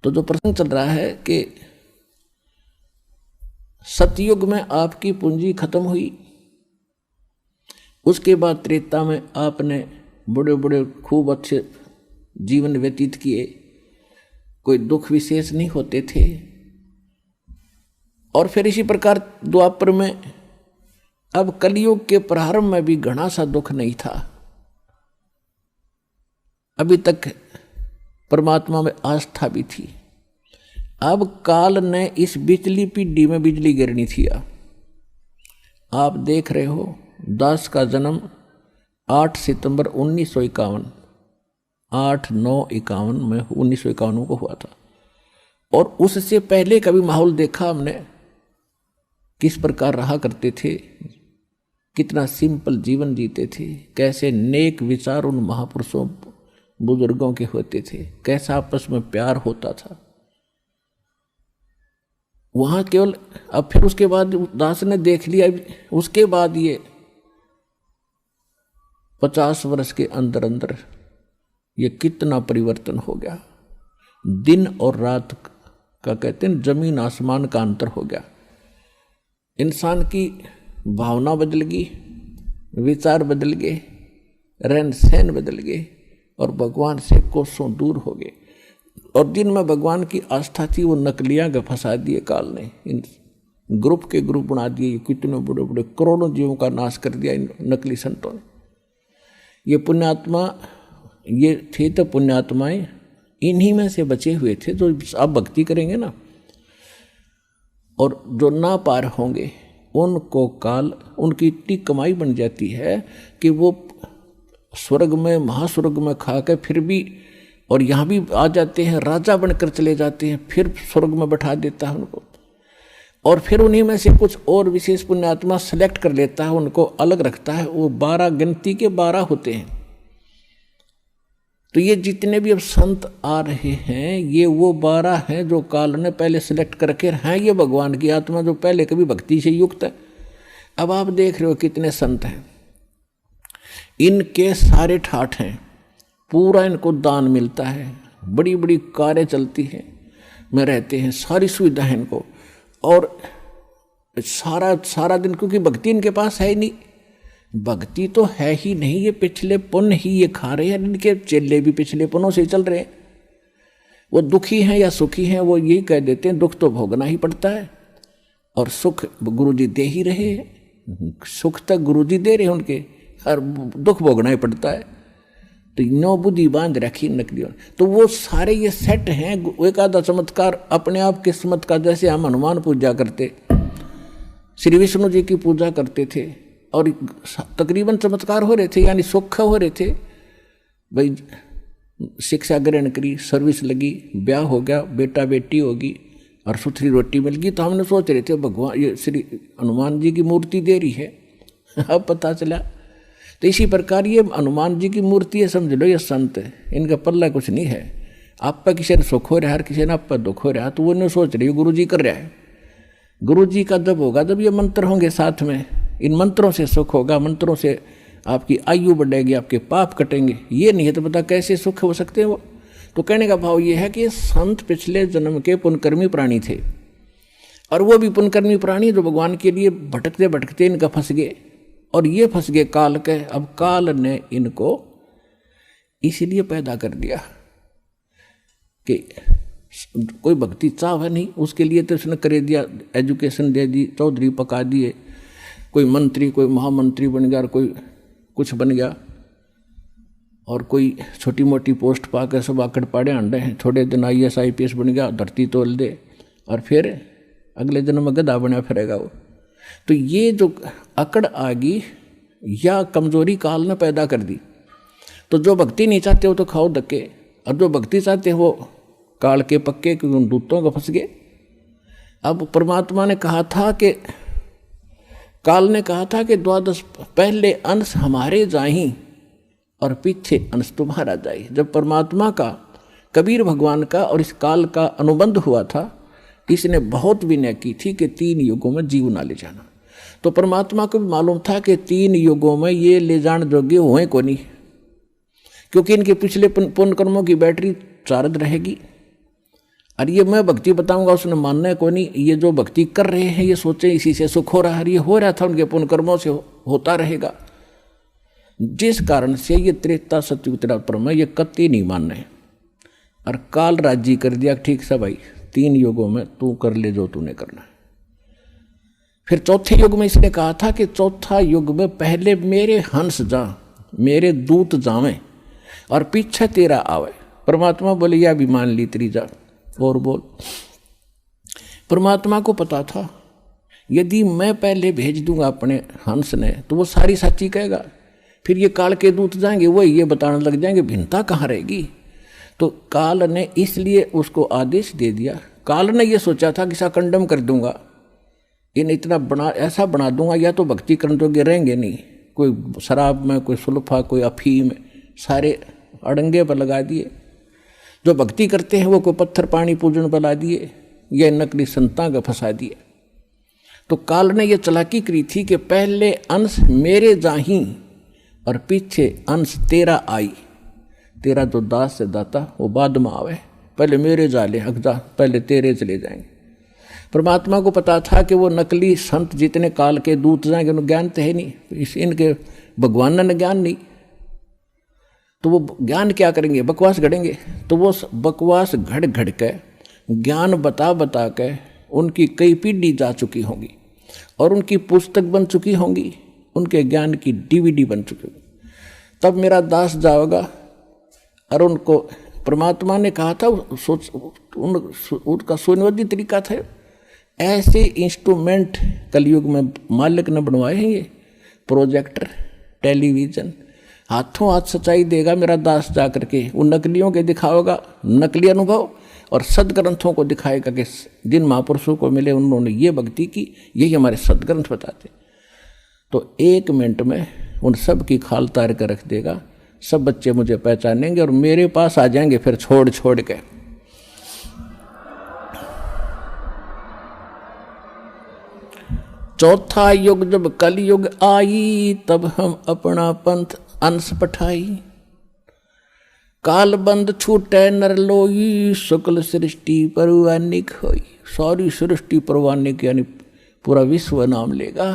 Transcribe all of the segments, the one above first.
तो जो प्रसंग चल रहा है कि सतयुग में आपकी पूंजी खत्म हुई, उसके बाद त्रेता में आपने बड़े बड़े खूब अच्छे जीवन व्यतीत किए, कोई दुख विशेष नहीं होते थे। और फिर इसी प्रकार द्वापर में अब कलयुग के प्रारंभ में भी घना सा दुख नहीं था। अभी तक परमात्मा में आस्था भी थी। अब काल ने इस बिजली पीढ़ी में बिजली गिरनी थी। आप देख रहे हो दास का जन्म 8 सितंबर 1951 8/9/51 में 1951 को हुआ था। और उससे पहले कभी माहौल देखा हमने, किस प्रकार रहा करते थे, कितना सिंपल जीवन जीते थे, कैसे नेक विचार उन महापुरुषों बुजुर्गों के होते थे, कैसा आपस में प्यार होता था वहां केवल। अब फिर उसके बाद दास ने देख लिया, उसके बाद ये 50 वर्ष के अंदर अंदर ये कितना परिवर्तन हो गया। दिन और रात का कहते हैं जमीन आसमान का अंतर हो गया। इंसान की भावना बदल गई, विचार बदल गए, रहन सहन बदल गए और भगवान से कोसों दूर हो गए। और दिन में भगवान की आस्था थी वो नकलियां का फंसा दिए काल ने, इन ग्रुप के ग्रुप बना दिए, कितने बड़े बड़े करोड़ों जीवों का नाश कर दिया इन नकली संतों ने। ये पुण्यात्मा ये थे तो पुण्यात्माएं इन्हीं में से बचे हुए थे जो आप भक्ति करेंगे ना, और जो ना पार होंगे उनको काल उनकी इतनी कमाई बन जाती है कि वो स्वर्ग में महास्वर्ग में खा के फिर भी, और यहाँ भी आ जाते हैं, राजा बनकर चले जाते हैं, फिर स्वर्ग में बैठा देता है उनको। और फिर उन्हीं में से कुछ और विशेष पुण्यात्मा सेलेक्ट कर लेता है, उनको अलग रखता है। वो 12 गिनती के 12 होते हैं। तो ये जितने भी अब संत आ रहे हैं ये वो 12 हैं जो काल ने पहले सेलेक्ट करके हैं। ये भगवान की आत्मा जो पहले कभी भक्ति से युक्त है। अब आप देख रहे हो कितने संत हैं, इनके सारे ठाठ हैं, पूरा इनको दान मिलता है, बड़ी बड़ी कारें चलती हैं में रहते हैं, सारी सुविधा है इनको। और सारा दिन, क्योंकि भक्ति इनके पास है ही नहीं, भक्ति तो है ही नहीं, ये पिछले पुण्य ही ये खा रहे हैं। इनके चेले भी पिछले पुण्यों से चल रहे हैं। वो दुखी हैं या सुखी हैं वो यही कह देते हैं, दुख तो भोगना ही पड़ता है और सुख गुरुजी दे ही रहे हैं। सुख तक गुरुजी दे रहे हैं उनके, और दुख भोगना ही पड़ता है। तो नो बुद्धि बांध रखी नकलियों। तो वो सारे ये सेट हैं। एक आधा चमत्कार अपने आप किस्मत का, जैसे हम हनुमान पूजा करते, श्री विष्णु जी की पूजा करते थे और तकरीबन चमत्कार हो रहे थे, यानी सुख हो रहे थे। भाई शिक्षा ग्रहण करी, सर्विस लगी, ब्याह हो गया, बेटा बेटी होगी और सुथरी रोटी मिल गई। तो हमने सोच रहे थे भगवान ये श्री हनुमान जी की मूर्ति दे रही है। अब पता चला तो इसी प्रकार ये हनुमान जी की मूर्ति है, समझ लो ये संत है, इनका पल्ला कुछ नहीं है। आप पर किसी ने सुख हो रहा है, हर किसी ने आप पर दुख हो रहा है, तो वो नहीं सोच रही गुरु जी कर रहा है। गुरु जी का जब होगा जब ये मंत्र होंगे साथ में, इन मंत्रों से सुख होगा, मंत्रों से आपकी आयु बढ़ेगी, आपके पाप कटेंगे। ये नहीं है तो पता कैसे सुख हो सकते हैं वो। तो कहने का भाव ये है कि ये संत पिछले जन्म के पुण्यकर्मी प्राणी थे, और वो भी पुण्यकर्मी प्राणी जो भगवान के लिए भटकते भटकते इनका फंस गए, और ये फंस गए काल के। अब काल ने इनको इसीलिए पैदा कर दिया कि कोई भक्ति चाह है नहीं, उसके लिए तो उसने कर दिया, एजुकेशन दे दी, चौधरी पका दिए, कोई मंत्री कोई महामंत्री बन गया, और कोई कुछ बन गया, और कोई छोटी मोटी पोस्ट पाकर सब आकड़ पाड़े अंडे हैं, थोड़े दिन IAS IPS बन गया, धरती तोल दे, और फिर अगले जन्म में गधा बना फिरेगा वो। तो ये जो अकड़ आ गई या कमजोरी काल ने पैदा कर दी। तो जो भक्ति नहीं चाहते वो तो खाओ धक्के, और जो भक्ति चाहते वो काल के पक्के दूतों को फंस गए। अब परमात्मा ने कहा था कि काल ने कहा था कि 12 पहले अंश हमारे जाही और पीछे अंश तुम्हारा जाए। जब परमात्मा का, कबीर भगवान का और इस काल का अनुबंध हुआ था, इसने बहुत विनय की थी कि 3 युगों में जीव ना ले जाना। तो परमात्मा को भी मालूम था कि 3 युगों में ये ले जाने योग्य हुए को नहीं, क्योंकि इनके पिछले पुण्य कर्मों की बैटरी चार्ज रहेगी। और ये मैं भक्ति बताऊंगा उसने मानना है कोई नहीं। ये जो भक्ति कर रहे हैं ये सोचे इसी से सुख हो रहा है, ये हो रहा था उनके पुण्य कर्मों से होता रहेगा। जिस कारण से ये त्रेता सत्युग तेरा परम ये कत्ती नहीं मानना है। और काल राजी कर दिया, ठीक सा भाई 3 युगों में तू कर ले जो तूने करना है। फिर चौथे युग में इसने कहा था कि चौथा युग में पहले मेरे हंस जा, मेरे दूत जावें और पीछे तेरा आवे। परमात्मा बोले या भी मान ली तेरी जा और बोल। परमात्मा को पता था यदि मैं पहले भेज दूंगा अपने हंस ने तो वो सारी सच्ची कहेगा, फिर ये काल के दूत जाएंगे वो ये बताने लग जाएंगे, भिन्नता कहाँ रहेगी। तो काल ने इसलिए उसको आदेश दे दिया। काल ने ये सोचा था कि सा कंडम कर दूंगा, इन इतना बना ऐसा बना दूंगा या तो भक्ति करने जोगे रहेंगे नहीं, कोई शराब में, कोई सुल्फा, कोई अफीम, सारे अड़ंगे पर लगा दिए। जो भक्ति करते हैं वो कोई पत्थर पानी पूजन पर ला दिए, या नकली संतां का फंसा दिए। तो काल ने ये चालाकी करी थी कि पहले अंश मेरे जाही और पीछे अंश तेरा आई। तेरा जो दास से दाता वो बाद में आवे, पहले मेरे जाले अगजा, पहले तेरे चले जाएंगे। परमात्मा को पता था कि वो नकली संत जितने काल के दूत जाएंगे उन्हें ज्ञान तो है नहीं, इनके भगवान ने ज्ञान नहीं, तो वो ज्ञान क्या करेंगे, बकवास गढ़ेंगे। तो वो बकवास घड़ घड़ के ज्ञान बता बता के उनकी कई पीढ़ी जा चुकी होंगी और उनकी पुस्तक बन चुकी होंगी, उनके ज्ञान की DVD बन चुकी होगी। तब मेरा दास जाएगा और उनको परमात्मा ने कहा था, उनका सुनियोजित तरीका था। ऐसे इंस्ट्रूमेंट कलयुग में मालिक ने बनवाए हैं, ये प्रोजेक्टर, टेलीविजन, हाथों हाथ सच्चाई देगा मेरा दास जा करके। उन नकलियों के दिखाएगा नकली अनुभव और सदग्रंथों को दिखाएगा कि जिन महापुरुषों को मिले उन्होंने ये भक्ति की, यही हमारे सदग्रंथ बताते। तो 1 मिनट में उन सब की खाल तार कर रख देगा। सब बच्चे मुझे पहचानेंगे और मेरे पास आ जाएंगे फिर छोड़ छोड़ के। चौथा युग जब कलयुग आई तब हम अपना पंथ अंश पठाई। काल बंद छूटे नर लोई शुक्ल सृष्टि परवानिक होई। सारी सृष्टि परवानिक यानी पूरा विश्व नाम लेगा।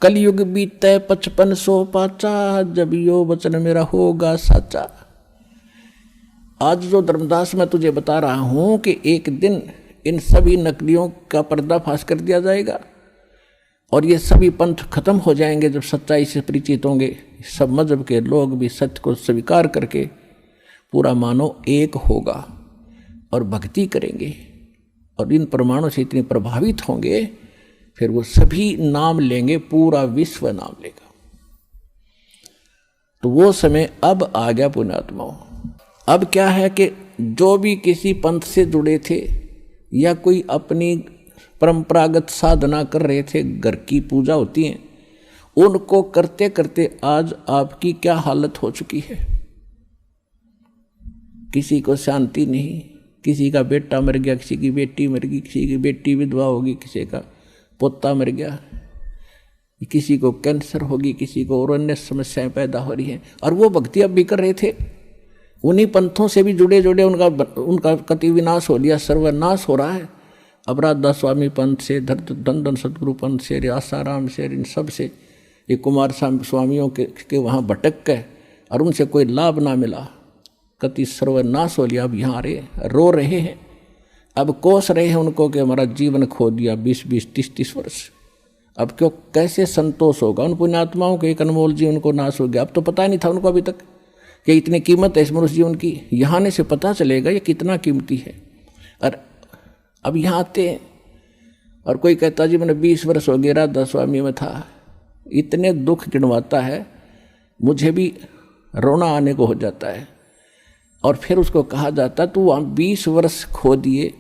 कलयुग बीते 5500 पाचा जब यो वचन मेरा होगा साचा। आज जो धर्मदास मैं तुझे बता रहा हूं कि एक दिन इन सभी नकलियों का पर्दाफाश कर दिया जाएगा और ये सभी पंथ खत्म हो जाएंगे जब सच्चाई से परिचित होंगे। सब मजहब के लोग भी सत्य को स्वीकार करके पूरा मानव एक होगा और भक्ति करेंगे और इन प्रमाणों से इतने प्रभावित होंगे, फिर वो सभी नाम लेंगे, पूरा विश्व नाम लेगा। तो वो समय अब आ गया पुण्यात्माओं। अब क्या है कि जो भी किसी पंथ से जुड़े थे या कोई अपनी परंपरागत साधना कर रहे थे, घर की पूजा होती है, उनको करते करते आज आपकी क्या हालत हो चुकी है। किसी को शांति नहीं, किसी का बेटा मर गया, किसी की बेटी मर गई, किसी की बेटी विधवा होगी, किसी का पोता मर गया, किसी को कैंसर होगी, किसी को और अन्य समस्याएं पैदा हो रही हैं। और वो भक्ति अब भी कर रहे थे, उन्हीं पंथों से भी जुड़े जुड़े उनका कति विनाश हो लिया, सर्वनाश हो रहा है। अब राधा स्वामी पंथ से, धन सतगुरु पंथ से, आसाराम से, इन सब से, ये कुमार स्वामियों के वहाँ भटक के और उनसे कोई लाभ ना मिला, कति सर्वनाश हो लिया। अब यहाँ रो रहे हैं, अब कोस रहे हैं उनको कि हमारा जीवन खो दिया 20-20, 30-30 वर्ष। अब क्यों, कैसे संतोष होगा उन पुण्यात्माओं के, एक अनमोल जीवन को नाश हो गया। अब तो पता नहीं था उनको अभी तक कि इतनी कीमत है इस मनुष्य जीवन की। यहाँ आने से पता चलेगा ये कितना कीमती है। और अब यहाँ आते हैं और कोई कहता जी मैंने 20 वर्ष हो गया राधा स्वामी में था, इतने दुख गिनवाता है, मुझे भी रोना आने को हो जाता है। और फिर उसको कहा जाता तू वहाँ 20 वर्ष खो दिए,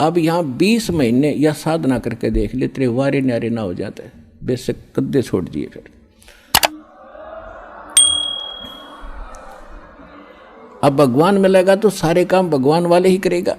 अब यहाँ 20 महीने या साधना करके देख ले, तेरे वारे न्यारे ना हो जाते, बेशक कद्दे छोड़ दिए। फिर अब भगवान मिलेगा तो सारे काम भगवान वाले ही करेगा।